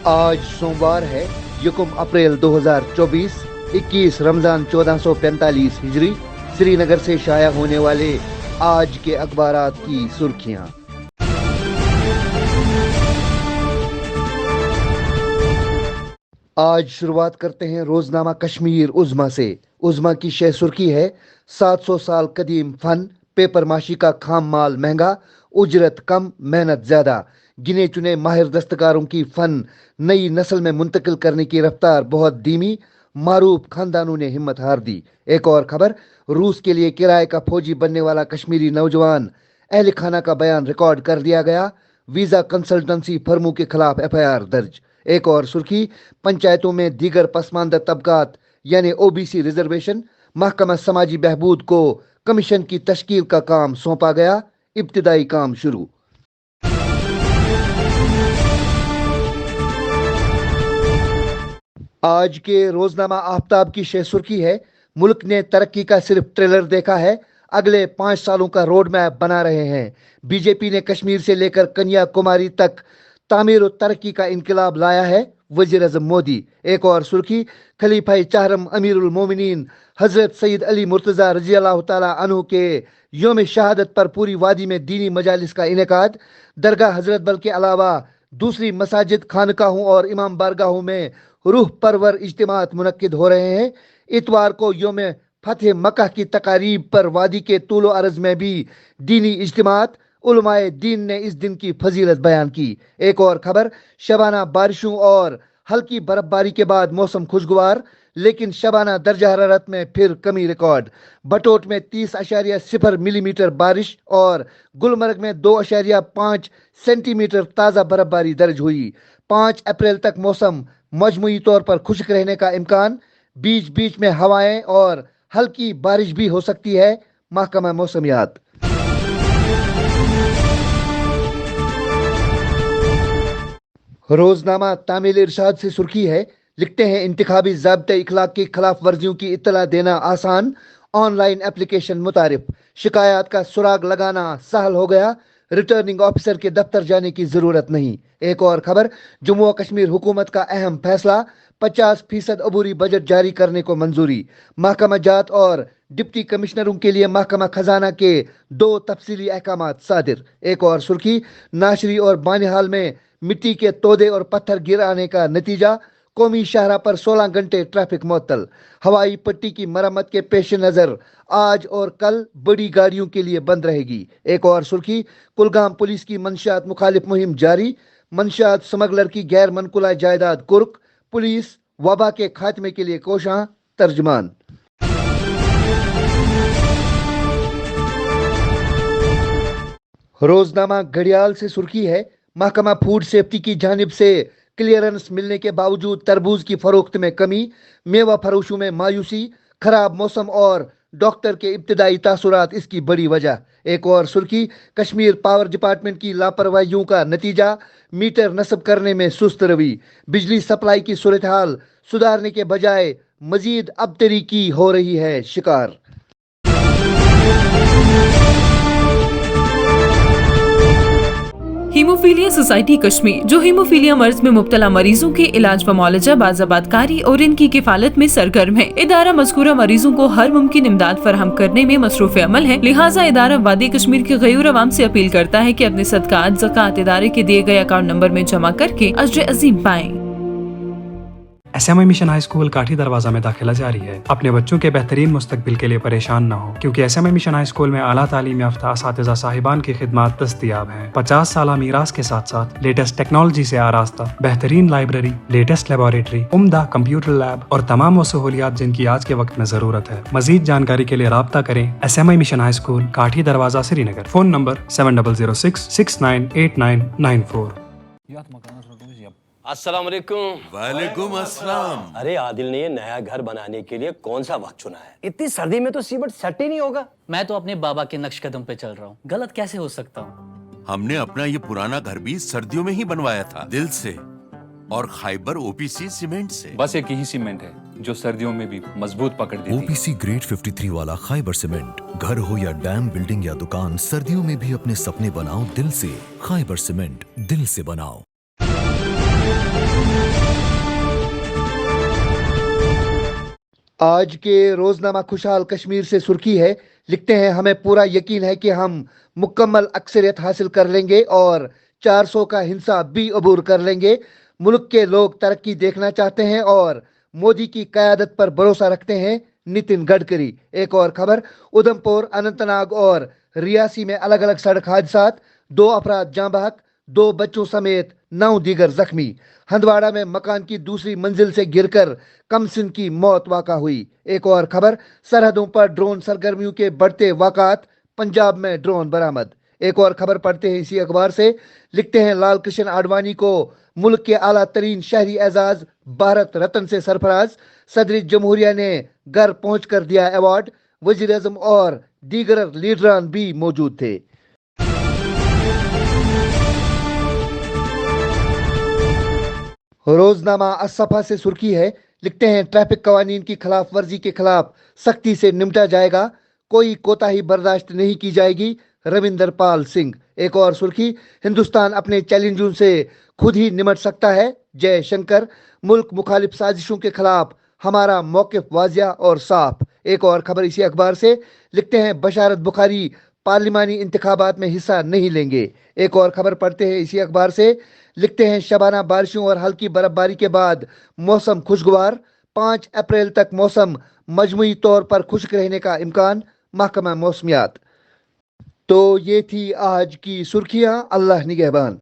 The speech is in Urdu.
آج سوموار ہے، یکم اپریل 2024، 21 رمضان 1445 ہجری۔ سری نگر سے شائع ہونے والے آج کے اخبارات کی سرخیاں۔ آج شروعات کرتے ہیں روزنامہ کشمیر عظمیٰ سے۔ عظمیٰ کی شہ سرخی ہے: 700 سال قدیم فن، پیپر ماشی کا خام مال مہنگا، اجرت کم، محنت زیادہ۔ گنے چنے ماہر دستکاروں کی فن نئی نسل میں منتقل کرنے کی رفتار بہت دھیمی، معروف خاندانوں نے ہمت ہار دی۔ ایک اور خبر: روس کے لیے کرائے کا فوجی بننے والا کشمیری نوجوان اہل خانہ کا بیان ریکارڈ کر دیا گیا۔ ویزا کنسلٹنسی فرموں کے خلاف FIR درج۔ ایک اور سرخی: پنچایتوں میں دیگر پسماندہ طبقات یعنی OBC ریزرویشن، محکمہ سماجی بہبود کو کمیشن کی تشکیل کا کام سونپا گیا، ابتدائی کام شروع۔ آج کے روزنامہ آفتاب کی شہ سرخی ہے: ملک نے ترقی کا صرف ٹریلر دیکھا ہے، اگلے 5 سالوں کا روڈ میپ بنا رہے ہیں۔ BJP نے کشمیر سے لے کر کنیا کماری تک تعمیر و ترقی کا انقلاب لایا ہے، وزیر اعظم مودی۔ ایک اور سرخی: خلیفہ چہرم امیر المومنین حضرت سید علی مرتضیٰ رضی اللہ تعالیٰ عنہ کے یوم شہادت پر پوری وادی میں دینی مجالس کا انعقاد۔ درگاہ حضرت بل کے علاوہ دوسری مساجد، خانقاہوں اور امام بارگاہوں میں روح پرور اجتماعات منعقد ہو رہے ہیں۔ اتوار کو یوم فتح مکہ کی تقاریب پر وادی کے طول و عرض میں بھی دینی اجتماعات۔ علماء دین نے اس دن کی فضیلت بیان کی۔ ایک اور خبر: شبانہ بارشوں اور ہلکی برف باری کے بعد موسم خوشگوار، لیکن شبانہ درجہ حرارت میں پھر کمی ریکارڈ۔ بٹوٹ میں 30.0 ملی میٹر بارش اور گلمرگ میں 2.5 سینٹی میٹر تازہ برف باری درج ہوئی۔ 5 اپریل تک موسم مجموعی طور پر خشک رہنے کا امکان، بیچ بیچ میں ہوائیں اور ہلکی بارش بھی ہو سکتی ہے، محکمہ موسمیات۔ روزنامہ تعمیل ارشاد سے سرخی ہے، لکھتے ہیں: انتخابی ضابطۂ اخلاق کی خلاف ورزیوں کی اطلاع دینا آسان، آن لائن اپلیکیشن متعارف۔ شکایات کا سراغ لگانا سہل ہو گیا، ریٹرننگ آفیسر کے دفتر جانے کی ضرورت نہیں۔ ایک اور خبر: جموں و کشمیر حکومت کا اہم فیصلہ، 50% عبوری بجٹ جاری کرنے کو منظوری۔ محکمہ جات اور ڈپٹی کمشنروں کے لیے محکمہ خزانہ کے 2 تفصیلی احکامات صادر۔ ایک اور سرخی: ناشری اور بانہال میں مٹی کے تودے اور پتھر گرانے کا نتیجہ، قومی شاہراہ پر 16 گھنٹے ٹریفک معطل۔ ہوائی پٹی کی مرمت کے پیش نظر آج اور کل بڑی گاڑیوں کے لیے بند رہے گی۔ ایک اور سرخی: کلگام پولیس کی منشیات مخالف مہم جاری، منشیات سمگلر کی غیر منقولہ جائیداد کرک، پولیس وبا کے خاتمے کے لیے کوشاں۔ ترجمان۔ روزنامہ گھڑیال سے سرخی ہے: محکمہ فوڈ سیفٹی کی جانب سے کلیئرنس ملنے کے باوجود تربوز کی فروخت میں کمی، میوہ فروشوں میں مایوسی، خراب موسم اور ڈاکٹر کے ابتدائی تاثرات اس کی بڑی وجہ۔ ایک اور سرخی: کشمیر پاور ڈپارٹمنٹ کی لاپرواہیوں کا نتیجہ، میٹر نصب کرنے میں سست روی، بجلی سپلائی کی صورتحال سدھارنے کے بجائے مزید ابتری کی ہو رہی ہے شکار۔ ہیموفیلیا سوسائٹی کشمیر، جو ہیموفیلیا مرض میں مبتلا مریضوں کے علاج و معالجہ، باضابطہ کاری اور ان کی کفالت میں سرگرم ہے۔ ادارہ مذکورہ مریضوں کو ہر ممکن امداد فراہم کرنے میں مصروف عمل ہے، لہٰذا ادارہ وادی کشمیر کے غیور عوام سے اپیل کرتا ہے کہ اپنے صدقات زکوٰۃ ادارے کے دیے گئے اکاؤنٹ نمبر میں جمع کر کے اجر عظیم پائیں۔ SMI مشن ہائی اسکول کاٹھی دروازہ میں داخلہ جاری ہے۔ اپنے بچوں کے بہترین مستقبل کے لیے پریشان نہ ہو، کیونکہ SMI مشن ہائی اسکول میں اعلیٰ تعلیم یافتہ اساتذہ صاحبان کی خدمات دستیاب ہیں۔ 50 سالہ میراث کے ساتھ ساتھ لیٹسٹ ٹیکنالوجی سے آراستہ بہترین لائبریری، لیٹسٹ لیبارٹری، عمدہ کمپیوٹر لیب اور تمام وہ سہولیات جن کی آج کے وقت میں ضرورت ہے۔ مزید جانکاری کے لیے رابطہ کریں SMI مشن ہائی اسکول کاٹھی دروازہ سری نگر۔ Phone number 7006698994۔ السلام علیکم۔ وعلیکم السلام۔ ارے عادل نے یہ نیا گھر بنانے کے لیے کون سا وقت چنا ہے؟ اتنی سردی میں تو سیمنٹ سیٹ ہی نہیں ہوگا۔ میں تو اپنے بابا کے نقش قدم پہ چل رہا ہوں، غلط کیسے ہو سکتا ہوں؟ ہم نے اپنا یہ پرانا گھر بھی سردیوں میں ہی بنوایا تھا، دل سے، اور خیبر OPC سیمنٹ سے۔ بس ایک ہی سیمنٹ ہے جو سردیوں میں بھی مضبوط پکڑ دیتی ہے۔ OPC گریڈ 53 والا خیبر سیمنٹ، گھر ہو یا ڈیم، بلڈنگ یا دکان، سردیوں میں بھی اپنے سپنے بناؤ دل سے۔ خیبر سیمنٹ، دل سے بناؤ۔ آج کے روزنامہ خوشحال کشمیر سے سرخی ہے، لکھتے ہیں ہمیں پورا یقین ہے کہ ہم مکمل اکثریت حاصل کر لیں گے اور 400 کا ہنسا بھی عبور کر لیں گے۔ ملک کے لوگ ترقی دیکھنا چاہتے ہیں اور مودی کی قیادت پر بھروسہ رکھتے ہیں، نتن گڈکری۔ ایک اور خبر، ادھمپور، اننت ناگ اور ریاسی میں الگ الگ سڑک حادثات، 2 افراد جاں بحق، 2 بچوں سمیت 9 دیگر زخمی۔ ہندواڑہ میں مکان کی دوسری منزل سے گر کر کمسن کی موت واقع ہوئی۔ ایک اور خبر، سرحدوں پر ڈرون سرگرمیوں کے بڑھتے واقعات، پنجاب میں ڈرون برآمد۔ ایک اور خبر پڑھتے ہیں اسی اخبار سے، لکھتے ہیں لال کرشن آڈوانی کو ملک کے اعلیٰ ترین شہری اعزاز بھارت رتن سے سرفراز، صدر جمہوریہ نے گھر پہنچ کر دیا ایوارڈ، وزیر اعظم اور دیگر لیڈران بھی موجود تھے۔ روزنامہ الصفا سے سرخی ہے، لکھتے ہیں ٹریفک قوانین کی خلاف ورزی کے خلاف سختی سے نمٹا جائے گا، کوئی کوتاہی برداشت نہیں کی جائے گی، روندر پال سنگھ۔ ایک اور سرخی، ہندوستان اپنے چیلنجوں سے خود ہی نمٹ سکتا ہے، جے شنکر۔ ملک مخالف سازشوں کے خلاف ہمارا موقف واضح اور صاف۔ ایک اور خبر اسی اخبار سے، لکھتے ہیں بشارت بخاری پارلیمانی انتخابات میں حصہ نہیں لیں گے۔ ایک اور خبر پڑھتے ہیں اسی اخبار سے، لکھتے ہیں شبانہ بارشوں اور ہلکی برف باری کے بعد موسم خوشگوار، 5 اپریل تک موسم مجموعی طور پر خشک رہنے کا امکان، محکمہ موسمیات۔ تو یہ تھی آج کی سرخیاں، اللہ نگہبان۔